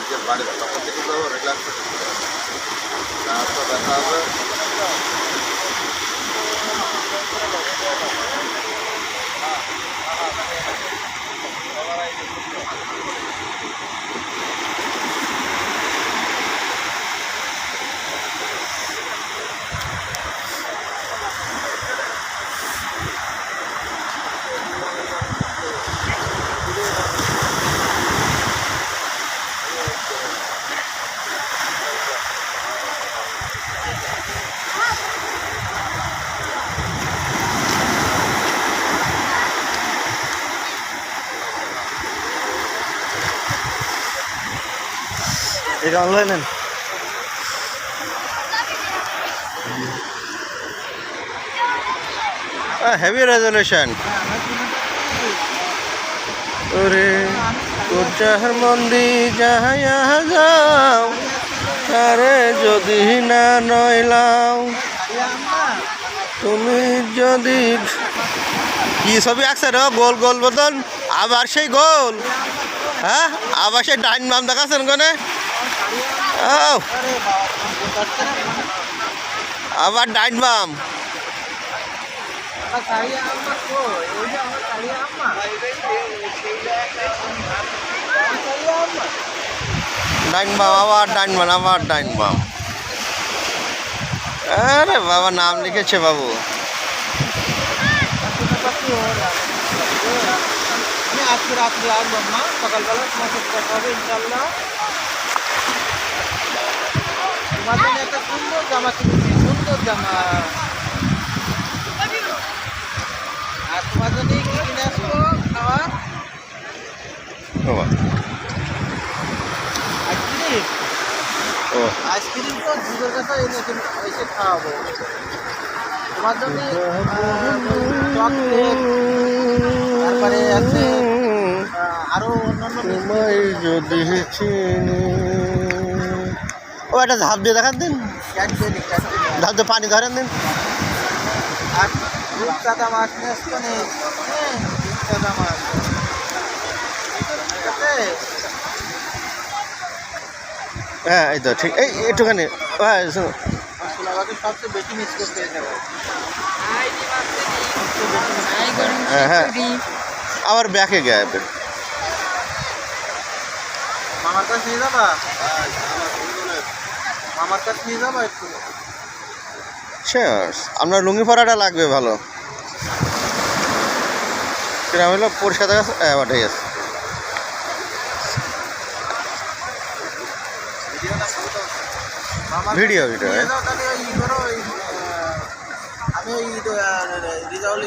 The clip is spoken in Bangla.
নিজের বাড়ির তখন থেকে তো রিল্যাক্স দেখা হবে। এটা অনলাইনে হেভি রেজলিউশন ওরে তোর চাহার মন্দি যাহাইয়া যাও তারে যদি না নইলাও তুমি যদি কি ছবি আঁকছে রে গোল গোল বদন আবার সেই গোল হ্যাঁ আবার সেই ডাইন বাম দেখাচ্ছেন কোনে আবার ডাইন বাম ডাইন বাম আবার ডাইন বাম আবার ডাইন বাম আরে বাবা নাম লিখেছে বাবু আজকে রাত্রে আসবো না সকালবেলা তোমার সাথে দেখা হবে ইনশাল্লাহ তোমার জন্য একটা সুন্দর জামা কিনেছি সুন্দর জামা আর তোমার জন্য কি কিনে আসবো খাওয়া আইসক্রিম আইসক্রিম তো দুধের কাছে এসে খাওয়াবো তোমার জন্য চকলেট তারপরে আছে আরো অন্যান্য যদি ও একটা ঝাঁপ দিয়ে দেখান দিন ঝাঁপ দিয়ে পানি ধরেন দিন আর রূপচাঁদা মাছ নিয়ে আসতো নেই রূপচাঁদা মাছ ঠিক আছে হ্যাঁ এই তো ঠিক এই একটুখানি হ্যাঁ আমাকে সবচেয়ে বেশি মিস করতে যাবে হ্যাঁ হ্যাঁ আবার ব্যাকে গেছে মামার কাছে নিয়ে যাবা মামার কাছে নিয়ে যাবা একটু আপনার লুঙ্গি পরাটা লাগবে ভালো কিরম হলো পরিষ্কার আছে হ্যাঁ ঠিক আছে ভিডিও আমি ওই রিজাউল